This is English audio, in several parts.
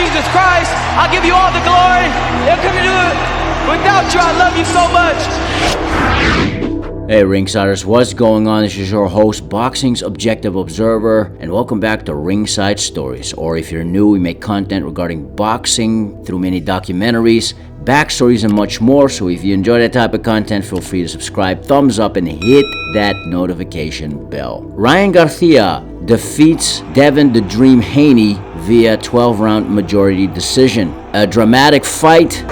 Jesus Christ. I'll give you all the glory. I couldn't do it without you. I love you so much. Hey Ringsiders, what's going on? This is your host, Boxing's Objective Observer, and welcome back to Ringside Stories. Or if you're new, we make content regarding boxing through many documentaries, backstories, and much more. So if you enjoy that type of content, feel free to subscribe, thumbs up, and hit that notification bell. Ryan Garcia defeats Devin "The Dream" Haney via 12-round majority decision. A dramatic fight.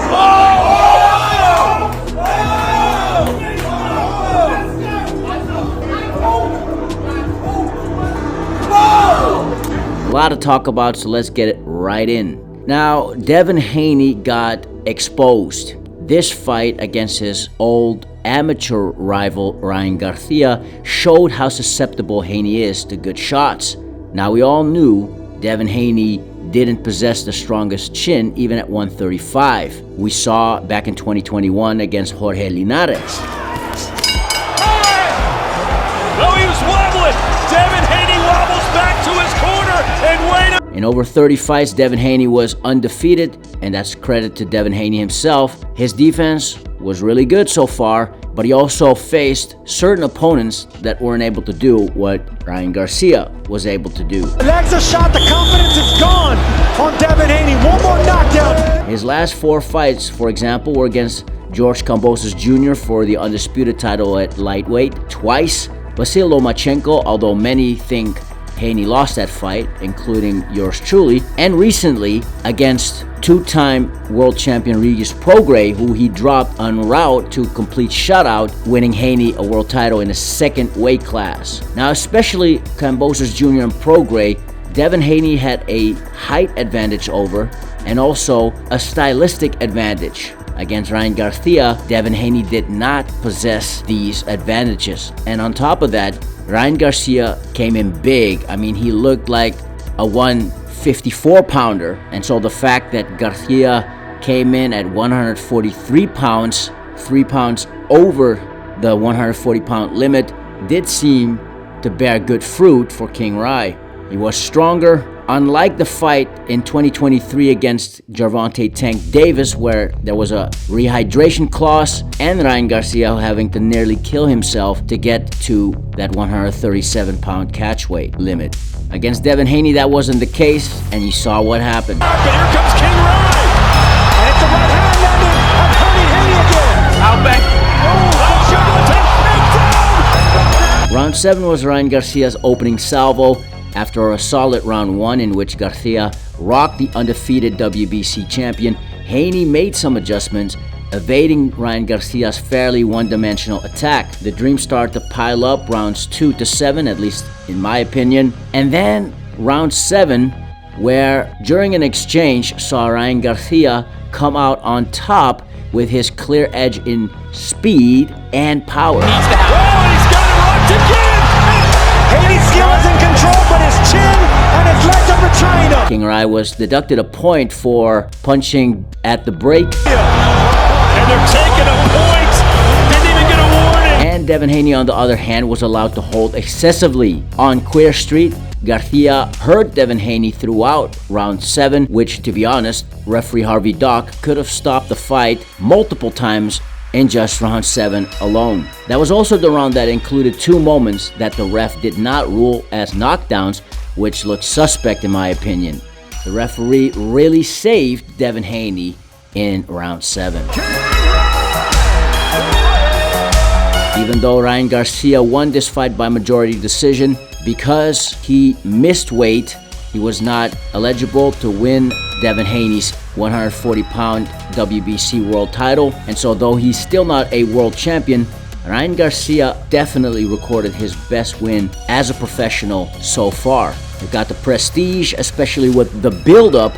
A lot to talk about, so let's get it right in. Now, Devin Haney got exposed. This fight against his old amateur rival Ryan Garcia showed how susceptible Haney is to good shots. Now, we all knew Devin Haney didn't possess the strongest chin even at 135. We saw back in 2021 against Jorge Linares. Oh, he was wobbling. Devin Haney wobbles back to his corner and wait. In over 30 fights, Devin Haney was undefeated, and that's credit to Devin Haney himself. His defense was really good so far, but he also faced certain opponents that weren't able to do what Ryan Garcia was able to do. Legs are shot, the confidence is gone on Devin Haney. One more knockdown. His last 4 fights, for example, were against George Kambosos Jr. for the undisputed title at lightweight twice, Vasil Lomachenko, although many think Haney lost that fight, including yours truly, and recently against two-time world champion Regis Prograis, who he dropped en route to complete shutout, winning Haney a world title in a second weight class. Now, especially Kambosos Jr. and Prograis, Devin Haney had a height advantage over and also a stylistic advantage. Against Ryan Garcia, Devin Haney did not possess these advantages. And on top of that, Ryan Garcia came in big. I mean, he looked like a 154-pounder. And so the fact that Garcia came in at 143 pounds, 3 pounds over the 140-pound limit, did seem to bear good fruit for King Rai. He was stronger. Unlike the fight in 2023 against Gervonta Tank Davis, where there was a rehydration clause and Ryan Garcia having to nearly kill himself to get to that 137-pound catch weight limit. Against Devin Haney, that wasn't the case, and you saw what happened. But here comes King Rai. And it's a right hand landing on Devin Haney again. Out back. Oh, Round 7 was Ryan Garcia's opening salvo. After a solid round 1 in which Garcia rocked the undefeated WBC champion, Haney made some adjustments, evading Ryan Garcia's fairly one-dimensional attack. The Dream started to pile up rounds 2 to 7, at least in my opinion. And then round 7, where during an exchange saw Ryan Garcia come out on top with his clear edge in speed and power. Oh, he's got it locked again. Haney's skill is in control, but his chin and his legs are betraying him. King Rai was deducted a point for punching at the break. And they're taking a point. Didn't even get a warning. And Devin Haney, on the other hand, was allowed to hold excessively. On Queer Street, Garcia hurt Devin Haney throughout round 7, which, to be honest, referee Harvey Dock could have stopped the fight multiple times in just round 7 alone. That was also the round that included 2 moments that the ref did not rule as knockdowns, which looked suspect in my opinion. The referee really saved Devin Haney in round 7. Even though Ryan Garcia won this fight by majority decision, because he missed weight, he was not eligible to win Devin Haney's 140-pound WBC world title. And so though he's still not a world champion, Ryan Garcia definitely recorded his best win as a professional so far. He got the prestige, especially with the build-up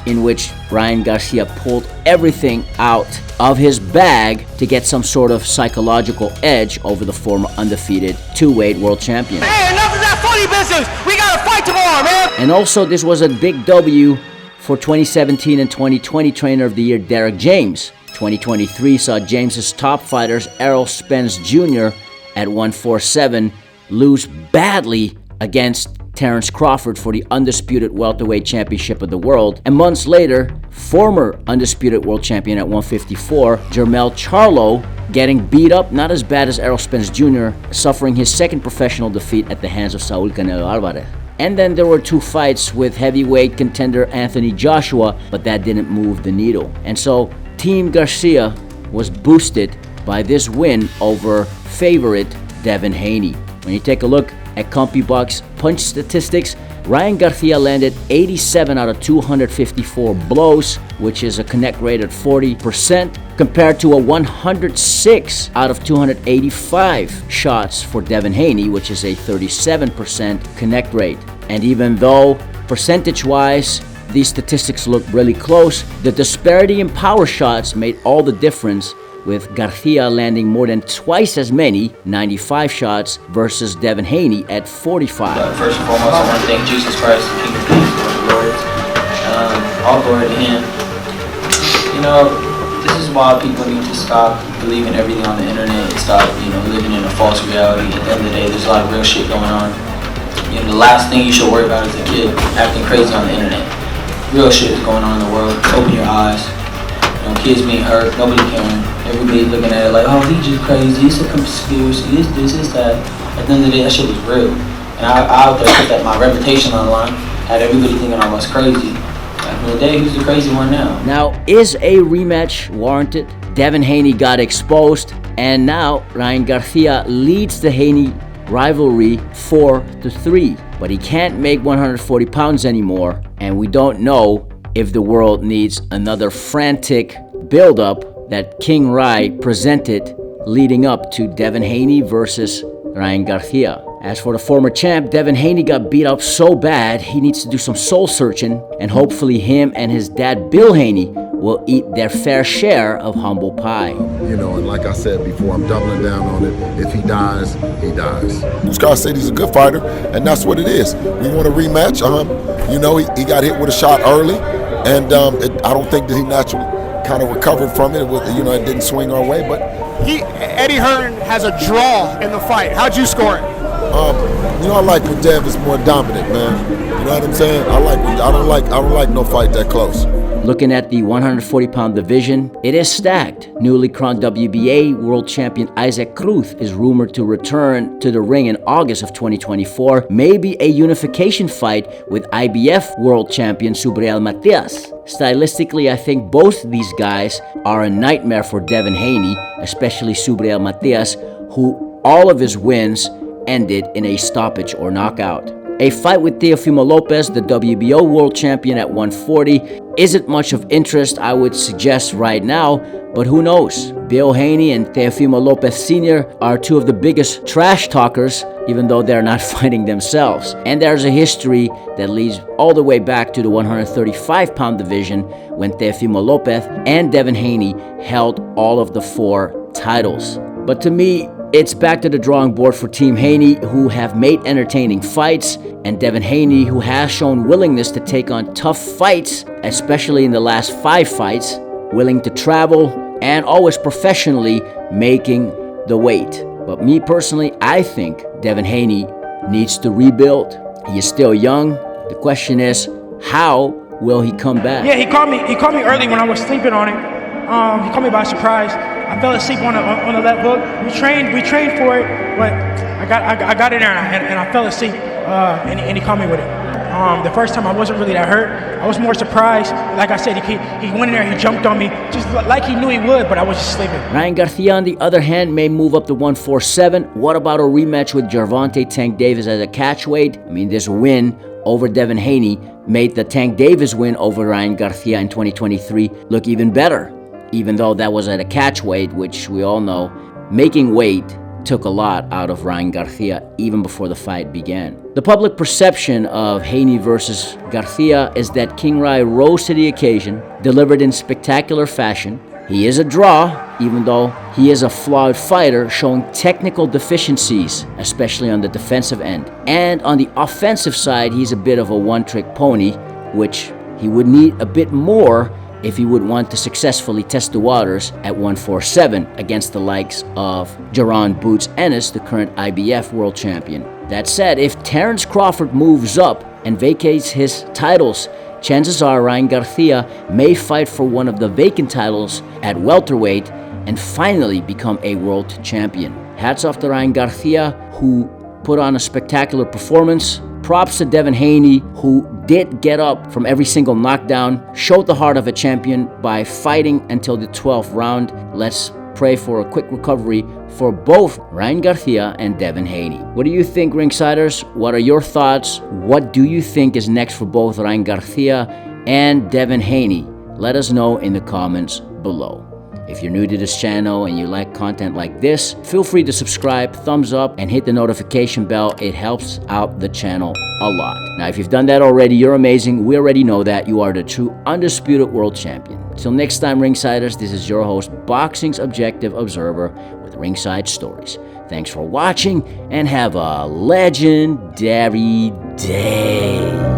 in which Ryan Garcia pulled everything out of his bag to get some sort of psychological edge over the former undefeated 2-weight world champion. Hey, enough of that funny business. We got to fight tomorrow, man. And also, this was a big W for 2017 and 2020 Trainer of the Year Derek James. 2023 saw James's top fighters Errol Spence Jr. at 147 lose badly against Terence Crawford for the undisputed welterweight championship of the world, and months later, former undisputed world champion at 154, Jermell Charlo, getting beat up, not as bad as Errol Spence Jr., suffering his second professional defeat at the hands of Saul Canelo Alvarez. And then there were 2 fights with heavyweight contender Anthony Joshua, but that didn't move the needle. And so Team Garcia was boosted by this win over favorite Devin Haney. When you take a look at CompuBox punch statistics, Ryan Garcia landed 87 out of 254 blows, which is a connect rate at 40%, compared to a 106 out of 285 shots for Devin Haney, which is a 37% connect rate. And even though percentage-wise these statistics look really close, the disparity in power shots made all the difference, with Garcia landing more than twice as many, 95 shots, versus Devin Haney at 45. First and foremost, I want to thank Jesus Christ, the King of Kings, Lord of Lords. All glory to Him. You know, this is why people need to stop believing everything on the internet and stop, living in a false reality. At the end of the day, there's a lot of real shit going on. The last thing you should worry about is a kid acting crazy on the internet. Real shit is going on in the world. Open your eyes. Kids being hurt, nobody caring. Everybody looking at it like, oh, he's just crazy, it's a conspiracy, it's this, it's that. At the end of the day, that shit was real. And I out there put that my reputation on the line, had everybody thinking I was crazy. At the end of the day, who's the crazy one now? Now, is a rematch warranted? Devin Haney got exposed, and now Ryan Garcia leads the Haney rivalry 4-3. But he can't make 140 pounds anymore, and we don't know if the world needs another frantic build-up that King Rai presented leading up to Devin Haney versus Ryan Garcia. As for the former champ, Devin Haney got beat up so bad he needs to do some soul searching, and hopefully him and his dad Bill Haney will eat their fair share of humble pie. And like I said before, I'm doubling down on it. If he dies, he dies. Scar said he's a good fighter, and that's what it is. We want a rematch. He got hit with a shot early, and I don't think that he naturally kind of recovered from it. It didn't swing our way, but Eddie Hearn has a draw in the fight. How'd you score it? I like when Dev is more dominant, man. You know what I'm saying? I don't like no fight that close. Looking at the 140-pound division, it is stacked. Newly crowned WBA world champion Isaac Cruz is rumored to return to the ring in August of 2024, maybe a unification fight with IBF world champion Subriel Matias. Stylistically, I think both these guys are a nightmare for Devin Haney, especially Subriel Matias, who all of his wins ended in a stoppage or knockout. A fight with Teofimo Lopez, the WBO world champion at 140, isn't much of interest, I would suggest right now, but who knows? Bill Haney and Teofimo Lopez Sr. are 2 of the biggest trash talkers, even though they're not fighting themselves. And there's a history that leads all the way back to the 135-pound division when Teofimo Lopez and Devin Haney held all of the 4 titles. But to me, it's back to the drawing board for Team Haney, who have made entertaining fights, and Devin Haney, who has shown willingness to take on tough fights, especially in the last 5 fights, willing to travel, and always professionally making the weight. But me personally, I think Devin Haney needs to rebuild. He is still young. The question is, how will he come back? Yeah, he called me early when I was sleeping on it. He caught me by surprise. I fell asleep on the left hook. We trained for it, but I got in there and I fell asleep. And he caught me with it. The first time I wasn't really that hurt. I was more surprised. Like I said, he went in there, he jumped on me, just like he knew he would, but I was just sleeping. Ryan Garcia, on the other hand, may move up to 147. What about a rematch with Gervonta Tank Davis as a catchweight? I mean, this win over Devin Haney made the Tank Davis win over Ryan Garcia in 2023 look even better, even though that was at a catchweight, which we all know, making weight took a lot out of Ryan Garcia even before the fight began. The public perception of Haney versus Garcia is that King Rai rose to the occasion, delivered in spectacular fashion. He is a draw, even though he is a flawed fighter, showing technical deficiencies, especially on the defensive end. And on the offensive side, he's a bit of a one-trick pony, which he would need a bit more if he would want to successfully test the waters at 147 against the likes of Jaron Boots Ennis, the current IBF world champion. That said, if Terence Crawford moves up and vacates his titles, chances are Ryan Garcia may fight for one of the vacant titles at welterweight and finally become a world champion. Hats off to Ryan Garcia, who put on a spectacular performance. Props to Devin Haney, who did get up from every single knockdown, showed the heart of a champion by fighting until the 12th round. Let's pray for a quick recovery for both Ryan Garcia and Devin Haney. What do you think, Ringsiders? What are your thoughts? What do you think is next for both Ryan Garcia and Devin Haney? Let us know in the comments below. If you're new to this channel and you like content like this, feel free to subscribe, thumbs up, and hit the notification bell. It helps out the channel a lot. Now, if you've done that already, you're amazing. We already know that. You are the true undisputed world champion. Till next time, Ringsiders, this is your host, Boxing's Objective Observer with Ringside Stories. Thanks for watching and have a legendary day.